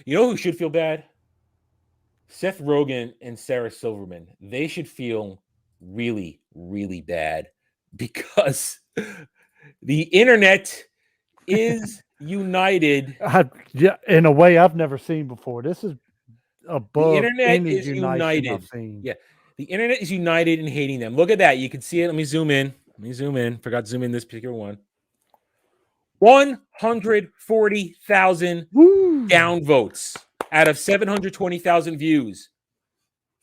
You know who should feel bad? Seth Rogen and Sarah Silverman. They should feel really, really bad because the internet is united. Yeah, in a way I've never seen before. This is The above internet any is unison I've united. seen. Yeah. The internet is united in hating them. Look at that. You can see it. Let me zoom in. Let me zoom in. Forgot to zoom in this particular one. 140,000 Woo! downvotes out of 720,000 views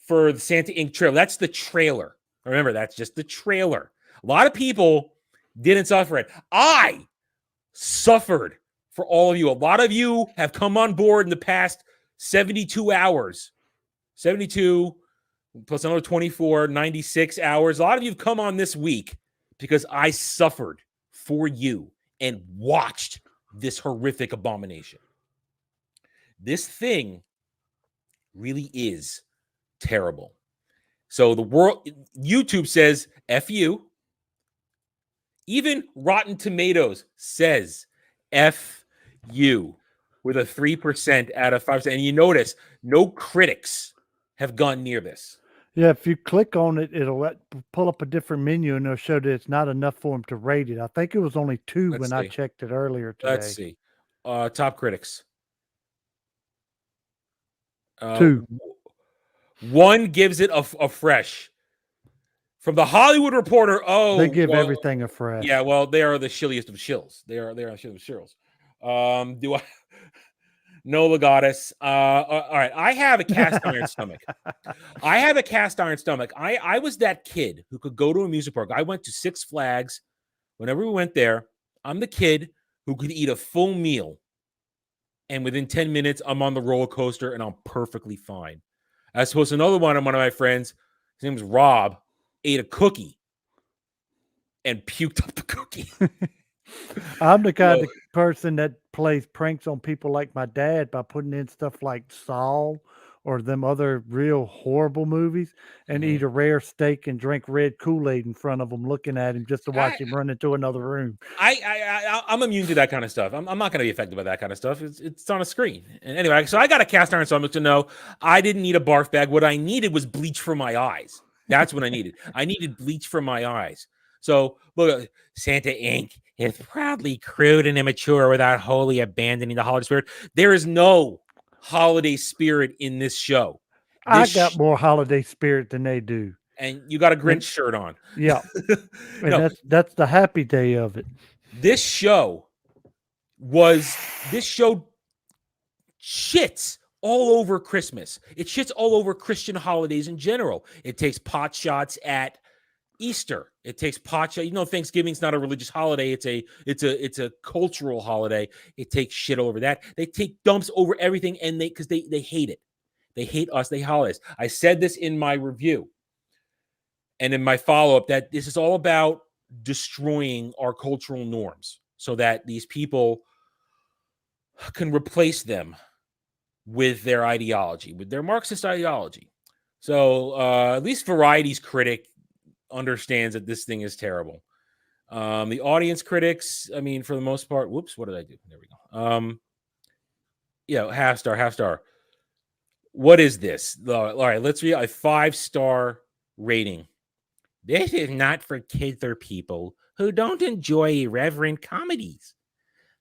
for the Santa Inc. trailer. That's the trailer. Remember, that's just the trailer. A lot of people didn't suffer it. I suffered for all of you. A lot of you have come on board in the past 72 hours. 72 plus another 24, 96 hours. A lot of you have come on this week because I suffered for you and watched this horrific abomination. This thing really is terrible. So the world, YouTube says F you. Even Rotten Tomatoes says F you with a 3% out of 5%. And you notice no critics have gone near this. Yeah, if you click on it, it'll pull up a different menu and it'll show that it's not enough for them to rate it. I think it was only 2 Let's when I see. checked it earlier Let's today. see. Top critics. 2. One gives it a fresh. From the Hollywood Reporter, They give everything a fresh. Yeah, well, they are the shilliest of shills. They are the shilliest of shills. Do I? No, Legatus. All right. I have a cast iron stomach. I was that kid who could go to a amusement park. I went to Six Flags. Whenever we went there, I'm the kid who could eat a full meal. And within 10 minutes, I'm on the roller coaster and I'm perfectly fine. As opposed to another one of my friends, his name was Rob, ate a cookie and puked up the cookie. I'm the kind of person that plays pranks on people like my dad by putting in stuff like Saul or them other real horrible movies and eat a rare steak and drink red Kool-Aid in front of him, looking at him just to watch him run into another room. I'm immune to that kind of stuff. I'm not going to be affected by that kind of stuff. It's on a screen. And anyway, so I got a cast iron stomach to know I didn't need a barf bag. What I needed was bleach for my eyes. That's what I needed. I needed bleach for my eyes. So look, Santa Inc. is proudly crude and immature without wholly abandoning the holiday spirit. There is no holiday spirit in this show. I got more holiday spirit than they do. And you got a Grinch shirt on. Yeah. And that's the happy day of it. This show shits all over Christmas. It shits all over Christian holidays in general. It takes pot shots at Easter. It takes pot shots. Thanksgiving's not a religious holiday. It's a cultural holiday. It takes shit over that. They take dumps over everything, and they hate it. They hate us. They hate holidays. I said this in my review and in my follow-up that this is all about destroying our cultural norms so that these people can replace them with their ideology, with their Marxist ideology. So at least Variety's critic understands that this thing is terrible. The audience critics, I mean, for the most part, whoops, what did I do? There we go. Half star. What is this? All right, let's read a 5-star rating. This is not for kids or people who don't enjoy irreverent comedies.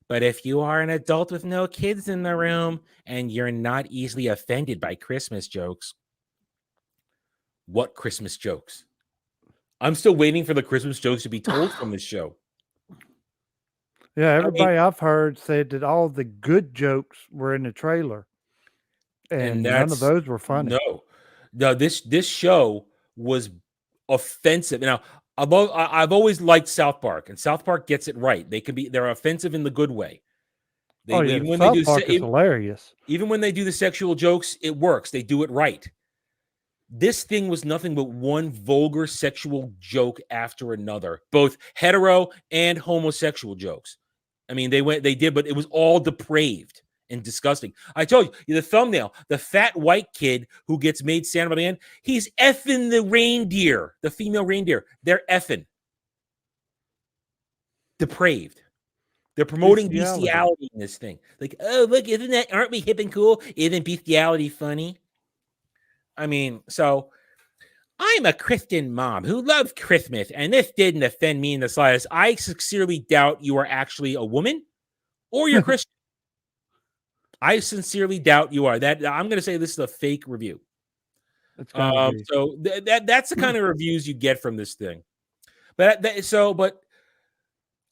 But if you are an adult with no kids in the room and you're not easily offended by Christmas jokes, what Christmas jokes? I'm still waiting for the Christmas jokes to be told from this show. Yeah, everybody I've heard said that all the good jokes were in the trailer. And none of those were funny. No, this show was offensive. Now, I've always liked South Park, and South Park gets it right. They're offensive in the good way. South Park is hilarious. Even when they do the sexual jokes, it works. They do it right. This thing was nothing but one vulgar sexual joke after another, both hetero and homosexual jokes. I mean, they did, but it was all depraved and disgusting. I told you, the thumbnail, the fat white kid who gets made Santa by the end, he's effing the reindeer, the female reindeer. They're effing. Depraved. They're promoting Bestiality. bestiality in this thing. Like, oh, look, aren't we hip and cool? Isn't bestiality funny? I mean, so I'm a Christian mom who loves Christmas, and this didn't offend me in the slightest. I sincerely doubt you are actually a woman or you're Christian. I sincerely doubt you are. That I'm going to say this is a fake review. It's gotta be. So that's the kind of reviews you get from this thing. But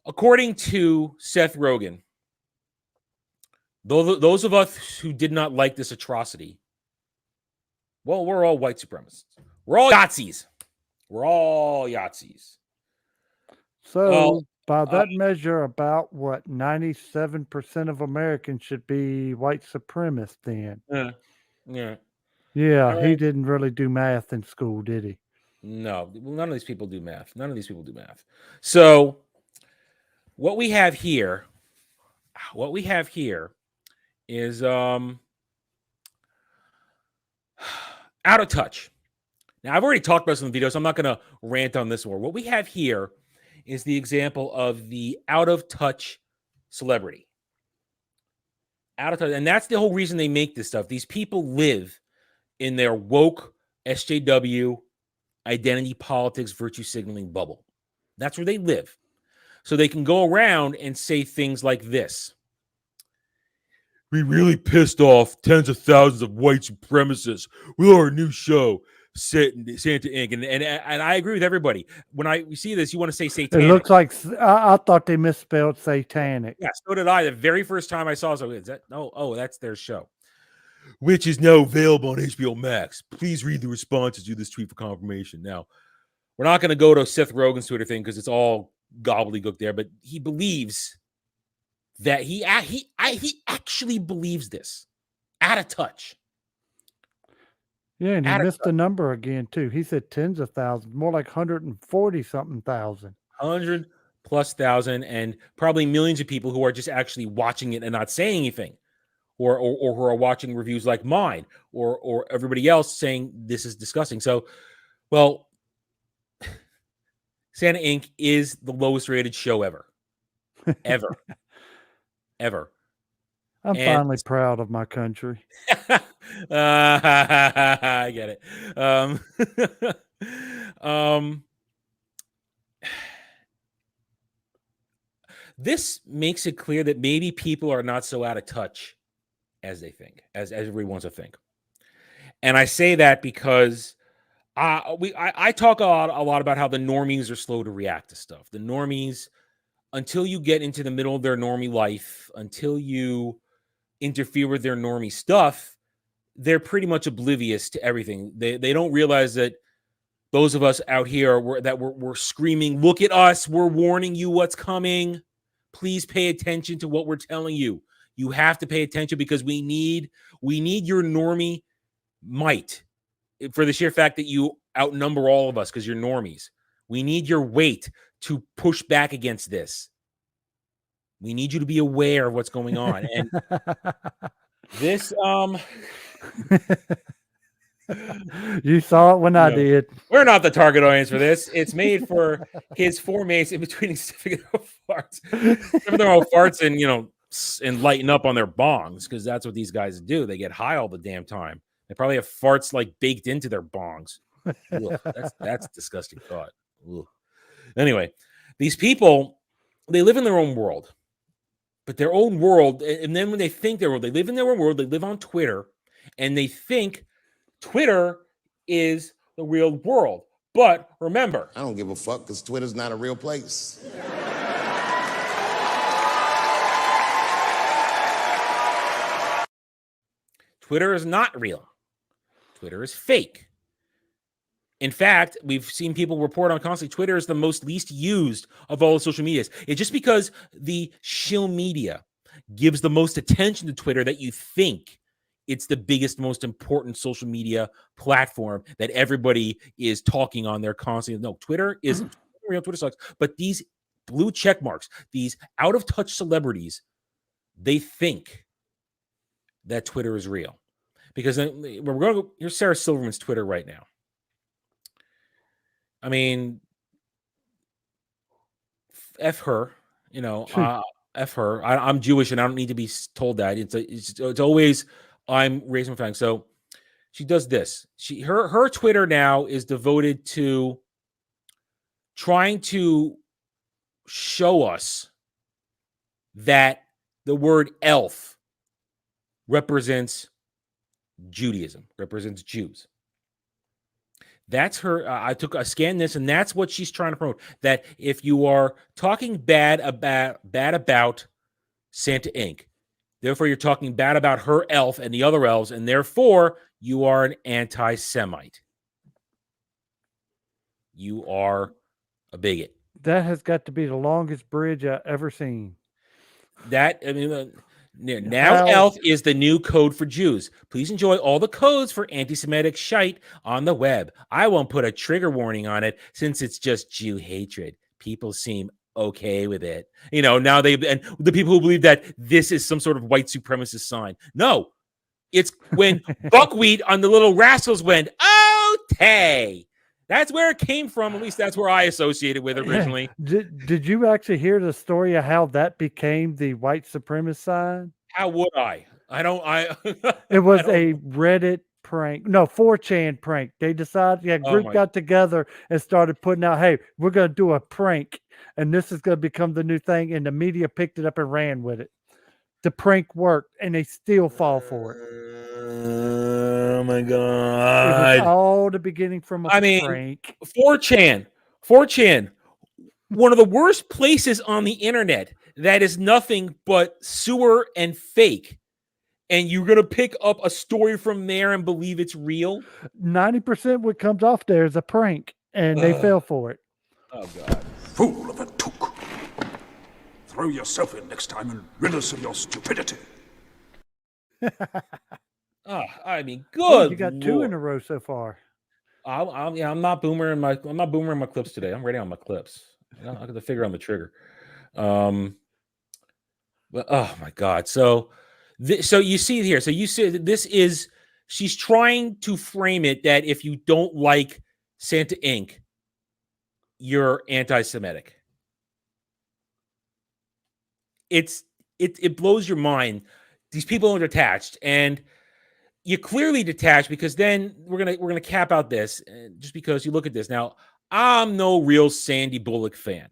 according to Seth Rogen, those of us who did not like this atrocity, well, we're all white supremacists. We're all Yahtzees. We're all Yahtzees. So Well, by that measure, about what 97% of Americans should be white supremacists then. yeah. Yeah, he didn't really do math in school, did he? No, none of these people do math. So what we have here is out of touch. Now, I've already talked about some videos. So I'm not going to rant on this one. What we have here is the example of the out of touch celebrity. Out of touch. And that's the whole reason they make this stuff. These people live in their woke SJW identity politics, virtue signaling bubble. That's where they live. So they can go around and say things like this. We really pissed off tens of thousands of white supremacists with our new show, Santa Inc. And I agree with everybody. When we see this, you want to say satanic. It looks like I thought they misspelled satanic. Yeah, so did I. The very first time I saw it, that's their show, which is now available on HBO Max. Please read the responses to this tweet for confirmation. Now, we're not going to go to Seth Rogen's Twitter thing because it's all gobbledygook there, but he believes that he actually believes this. Out of touch. Yeah, and he missed the number again too. He said tens of thousands, more like 140 something thousand. 100,000+, and probably millions of people who are just actually watching it and not saying anything, or who are watching reviews like mine, or everybody else saying this is disgusting. So, well, Santa Inc. is the lowest rated show ever. Ever. I'm finally proud of my country. I get it. This makes it clear that maybe people are not so out of touch as they think, as everyone wants to think. And I say that because I talk a lot about how the normies are slow to react to stuff. The normies, until you get into the middle of their normie life, until you interfere with their normie stuff, they're pretty much oblivious to everything. They don't realize that those of us out here we're screaming, look at us, we're warning you what's coming. Please pay attention to what we're telling you. You have to pay attention because we need your normie might, for the sheer fact that you outnumber all of us because you're normies. We need your weight to push back against this. We need you to be aware of what's going on. And this you saw it when I did. We're not the target audience for this. It's made for his four mates in between sniffing farts. They're all farts and lighten up on their bongs, because that's what these guys do. They get high all the damn time. They probably have farts like baked into their bongs. Ugh, that's a disgusting thought. Ugh. Anyway, these people, they live in their own world, but their own world. And then when they think their world, they live in their own world. They live on Twitter, and they think Twitter is the real world. But remember, I don't give a fuck because Twitter's not a real place. Twitter is not real. Twitter is fake. In fact, we've seen people report on constantly, Twitter is the most least used of all the social medias. It's just because the shill media gives the most attention to Twitter that you think it's the biggest, most important social media platform that everybody is talking on there constantly. No, Twitter isn't real. Twitter sucks. But these blue check marks, these out of touch celebrities, they think that Twitter is real. Because we're going to go, here's Sarah Silverman's Twitter right now. I mean, F her, F her. I'm Jewish and I don't need to be told that. It's always I'm raising my family. So she does this. Her Twitter now is devoted to trying to show us that the word elf represents Judaism, represents Jews. That's her. I scanned this, and that's what she's trying to promote. That if you are talking bad about Santa Inc., therefore you're talking bad about her elf and the other elves, and therefore you are an anti-Semite. You are a bigot. That has got to be the longest bridge I've ever seen. Now elf is the new code for Jews. Please enjoy all the codes for anti-Semitic shite on the web. I won't put a trigger warning on it since it's just Jew hatred. People seem okay with it. Now and the people who believe that this is some sort of white supremacist sign. No, it's when buckwheat on the Little Rascals went, oh, Tay. That's where it came from. At least that's where I associated with it originally. Did you actually hear the story of how that became the white supremacist sign? How would I? It was a Reddit prank. No, 4chan prank. They decided, a group got together and started putting out, hey, we're going to do a prank. And this is going to become the new thing. And the media picked it up and ran with it. The prank worked and they still fall for it. Oh my God. It was all the beginning from a prank. 4chan, one of the worst places on the internet that is nothing but sewer and fake. And you're going to pick up a story from there and believe it's real? 90% what comes off there is a prank, and they fell for it. Oh, God. Fool of a took. Throw yourself in next time and rid us of your stupidity. I mean, good. You got 2 in a row so far. I'm not boomering my clips today. I'm ready on my clips. I got to figure on the trigger. But oh my God. So you see it here. So you see this is she's trying to frame it that if you don't like Santa Inc., you're anti-Semitic. It blows your mind. These people are detached, and you're clearly detached because then we're gonna cap out this just because you look at this. Now, I'm no real Sandy Bullock fan.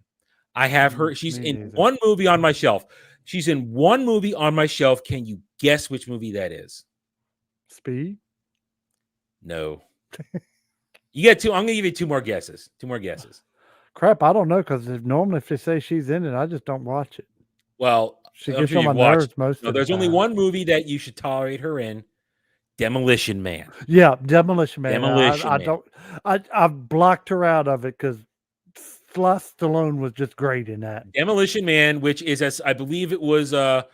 I have her. She's in one movie on my shelf. She's in one movie on my shelf. Can you guess which movie that is? Speed? No. You get 2. I'm gonna give you 2 more guesses. 2 more guesses. Crap, I don't know because normally if they say she's in it, I just don't watch it. Well, she gets on my nerves most of the time. There's only one movie that you should tolerate her in. Demolition Man. Yeah, Demolition Man. Man. I've blocked her out of it because Stallone was just great in that. Demolition Man, which is, as I believe it was a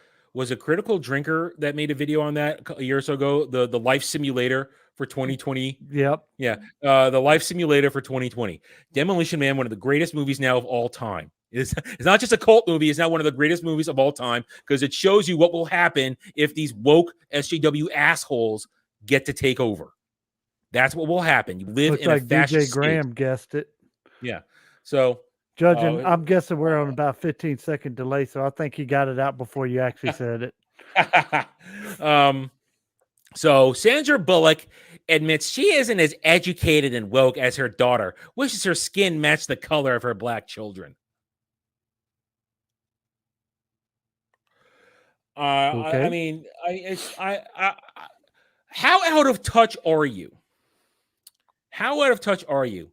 Critical Drinker that made a video on that a year or so ago. The life simulator for 2020. Yep. Yeah. The life simulator for 2020. Demolition Man, one of the greatest movies now of all time. It's not just a cult movie. It's now one of the greatest movies of all time because it shows you what will happen if these woke SJW assholes get to take over. That's what will happen. You live in a fascist DJ Graham guessed it. Yeah. So judging, I'm guessing we're on about 15-second delay, so I think he got it out before you actually said it. So Sandra Bullock admits she isn't as educated and woke as her daughter, wishes her skin matched the color of her black children. Okay. I mean, how out of touch are you? How out of touch are you?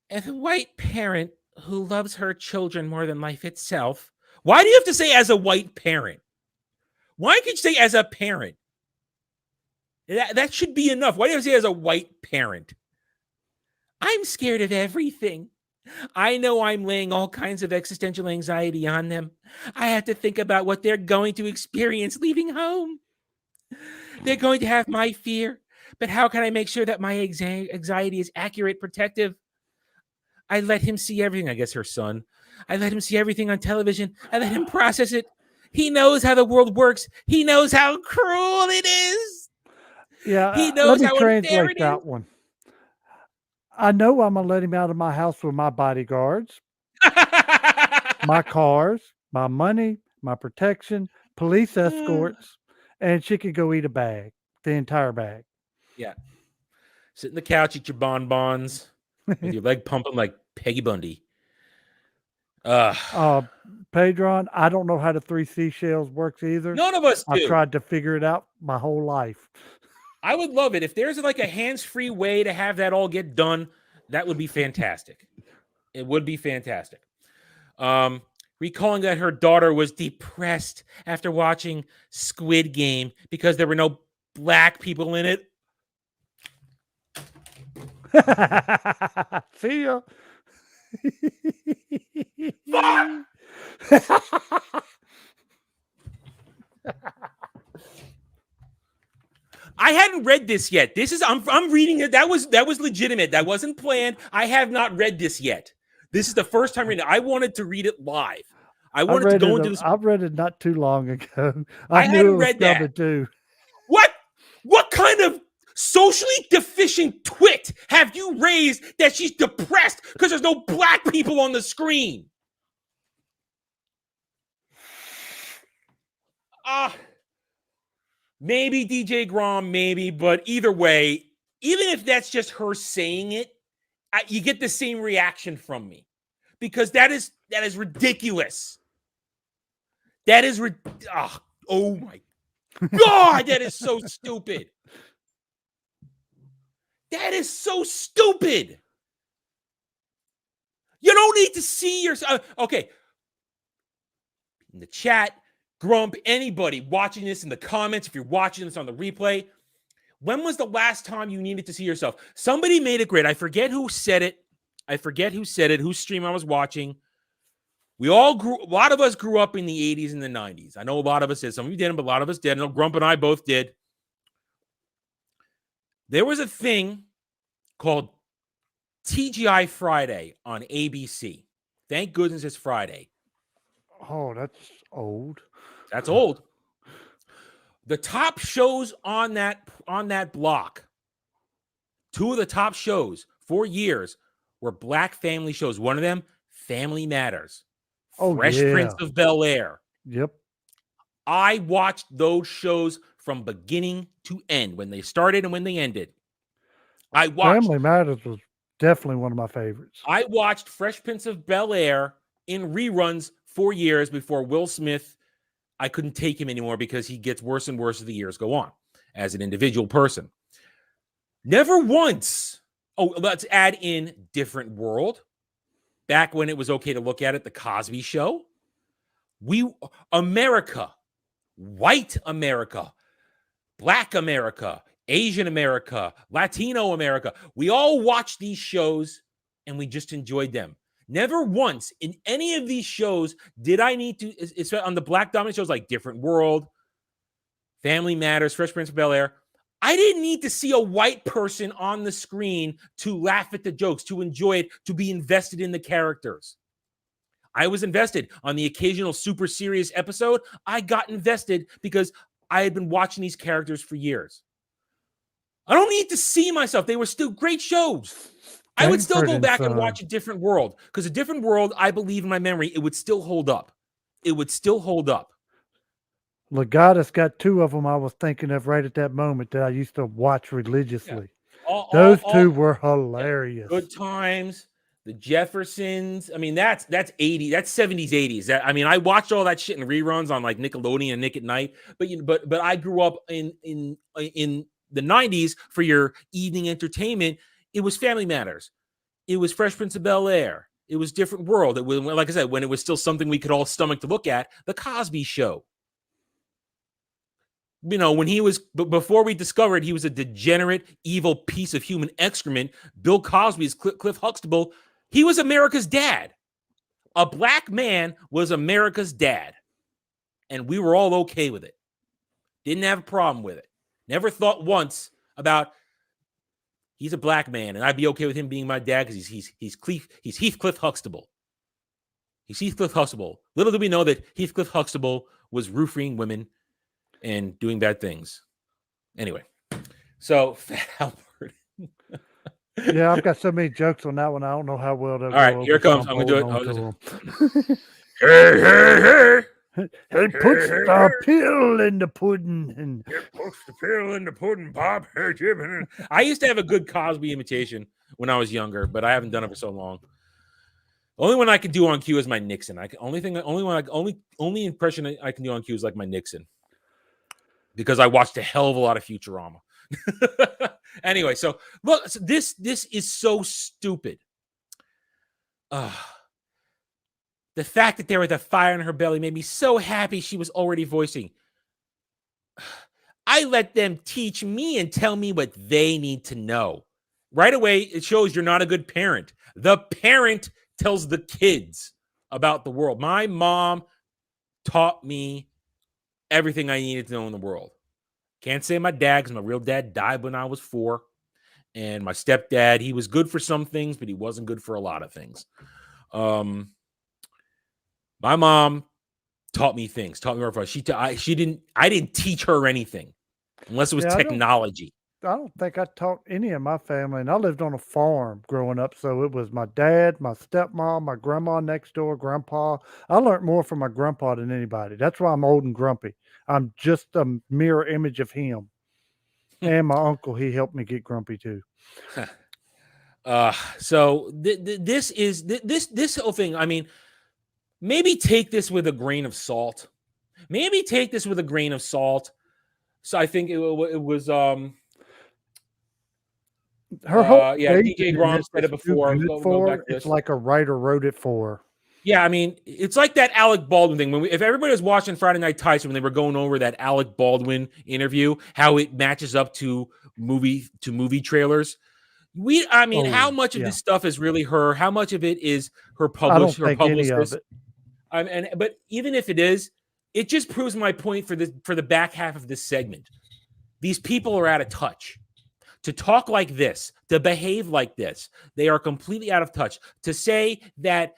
As a white parent who loves her children more than life itself, why do you have to say as a white parent? Why can't you say as a parent? That should be enough. Why do you have to say as a white parent? I'm scared of everything. I know I'm laying all kinds of existential anxiety on them. I have to think about what they're going to experience leaving home. They're going to have my fear, but how can I make sure that my anxiety is accurate, protective? I let him see everything. I guess her son. I let him see everything on television. I let him process it. He knows how the world works. He knows how cruel it is. Yeah, he knows let me how translate that one. I know I'm gonna let him out of my house with my bodyguards, my cars, my money, my protection, police escorts, and she could go eat a bag, the entire bag. Yeah. Sit in the couch, eat your bonbons with your leg pumping like Peggy Bundy. Pedron, I don't know how the 3 seashells works either. None of us I've do. tried to figure it out my whole life. I would love it if there's like a hands-free way to have that all get done. That would be fantastic. It would be fantastic. Recalling that her daughter was depressed after watching Squid Game because there were no black people in it. See ya. I hadn't read this yet. I'm reading it. That was legitimate. That wasn't planned. I have not read this yet. This is the first time reading it. I wanted to read it live. I wanted to go into this. I've read it not too long ago. I knew hadn't it was read that. coming too. What kind of socially deficient twit have you raised that she's depressed because there's no black people on the screen? Maybe DJ Grom, maybe, but either way, even if that's just her saying it, you get the same reaction from me because that is ridiculous. That is oh my God, that is so stupid. That is so stupid. You don't need to see yourself. Okay. In the chat, Grump, anybody watching this in the comments, if you're watching this on the replay, when was the last time you needed to see yourself? Somebody made it great. I forget who said it. Whose stream I was watching. A lot of us grew up in the 80s and the 90s. I know a lot of us did. Some of you didn't, but a lot of us did. I know Grump and I both did. There was a thing called TGI Friday on ABC. Thank goodness it's Friday. Oh, that's old. That's old. The top shows on that block, 2 of the top shows for years were black family shows. One of them, Family Matters. Fresh Prince of Bel-Air. Yep. I watched those shows from beginning to end, when they started and when they ended. Family Matters was definitely one of my favorites. I watched Fresh Prince of Bel-Air in reruns for years before Will Smith. I couldn't take him anymore because he gets worse and worse as the years go on as an individual person. Never once. Oh, let's add in Different World. Back when it was okay to look at it, The Cosby Show. America, white America, black America, Asian America, Latino America. We all watched these shows and we just enjoyed them. Never once in any of these shows did I need to, especially on the black dominant shows like Different World, Family Matters, Fresh Prince of Bel-Air, I didn't need to see a white person on the screen to laugh at the jokes, to enjoy it, to be invested in the characters. I was invested on the occasional super serious episode. I got invested because I had been watching these characters for years. I don't need to see myself. They were still great shows. I would still go back and watch A Different World because A Different World, I believe in my memory, it would still hold up. It would still hold up. Legatus got 2 of them I was thinking of right at that moment that I used to watch religiously. Yeah. Those 2 were hilarious. Good Times, The Jeffersons. I mean, that's 80s, that's 70s, 80s. I mean, I watched all that shit in reruns on like Nickelodeon and Nick at Night. But I grew up in the 90s for your evening entertainment. It was Family Matters. It was Fresh Prince of Bel-Air. It was Different World. It was, like I said, when it was still something we could all stomach to look at, The Cosby Show. You know, when he was, before we discovered he was a degenerate, evil piece of human excrement, Bill Cosby's Cliff Huxtable, he was America's dad. A black man was America's dad. And we were all okay with it. Didn't have a problem with it. Never thought once about, he's a black man, and I'd be okay with him being my dad because he's Heathcliff Huxtable. He's Heathcliff Huxtable. Little did we know that Heathcliff Huxtable was roofing women and doing bad things. Anyway, so Fat Albert. Yeah, I've got so many jokes on that one. I don't know how well they'll go. All right, here it comes. I'm going to do it. Hey. He puts the pill in the pudding. And It puts the pill in the pudding, Bob. I used to have a good Cosby imitation when I was younger, but I haven't done it for so long. The only one I can do on cue is my Nixon. Only impression I can do on cue is like my Nixon, because I watched a hell of a lot of Futurama. Anyway, so look, this is so stupid. The fact that there was a fire in her belly made me so happy she was already voicing. I let them teach me and tell me what they need to know. Right away, it shows you're not a good parent. The parent tells the kids about the world. My mom taught me everything I needed to know in the world. Can't say my dad, because my real dad died when I was 4. And my stepdad, he was good for some things, but he wasn't good for a lot of things. My mom taught me things, taught me more. I didn't teach her anything unless it was technology. I don't think I taught any of my family, and I lived on a farm growing up. So it was my dad, my stepmom, my grandma next door, grandpa. I learned more from my grandpa than anybody. That's why I'm old and grumpy. I'm just a mirror image of him. And my uncle, he helped me get grumpy too. So this whole thing. I mean, maybe take this with a grain of salt. So I think it was her whole DJ Grom said it before. It's like a writer wrote it for her. Yeah, I mean, it's like that Alec Baldwin thing. If everybody was watching Friday Night Tyson when they were going over that Alec Baldwin interview, how it matches up to movie trailers. How much of this stuff is really her? How much of it is her publicist? Any of it. But even if it is, it just proves my point for the back half of this segment. These people are out of touch. To talk like this, to behave like this, they are completely out of touch. To say that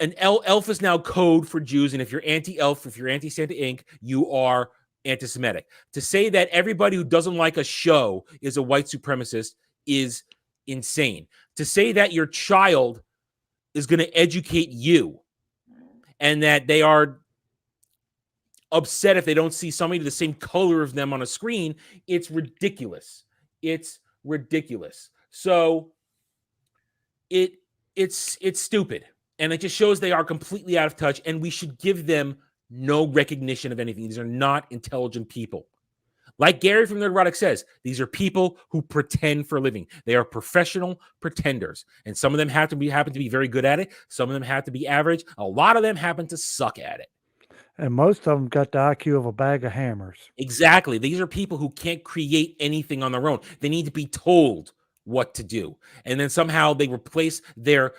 an elf is now code for Jews, and if you're anti-elf, if you're anti-Santa Inc., you are anti-Semitic. To say that everybody who doesn't like a show is a white supremacist is insane. To say that your child is going to educate you and that they are upset if they don't see somebody the same color of them on a screen, it's ridiculous. It's ridiculous. So it's stupid. And it just shows they are completely out of touch, and we should give them no recognition of anything. These are not intelligent people. Like Gary from Nerdrotic says, these are people who pretend for a living. They are professional pretenders. And some of them happen to be very good at it. Some of them have to be average. A lot of them happen to suck at it. And most of them got the IQ of a bag of hammers. Exactly. These are people who can't create anything on their own. They need to be told what to do. And then somehow they replace their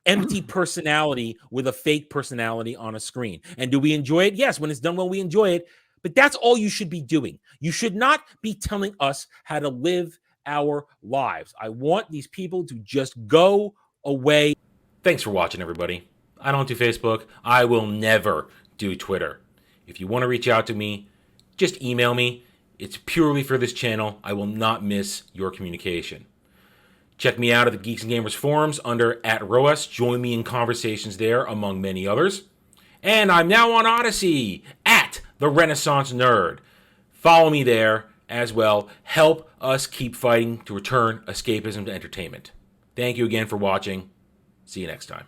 empty personality with a fake personality on a screen. And do we enjoy it? Yes. When it's done well, we enjoy it. But that's all you should be doing. You should not be telling us how to live our lives. I want these people to just go away. Thanks for watching, everybody. I don't do Facebook. I will never do Twitter. If you want to reach out to me, just email me. It's purely for this channel. I will not miss your communication. Check me out at the Geeks and Gamers forums under @ROAS. Join me in conversations there, among many others. And I'm now on Odyssey at The Renaissance Nerd. Follow me there as well. Help us keep fighting to return escapism to entertainment. Thank you again for watching. See you next time.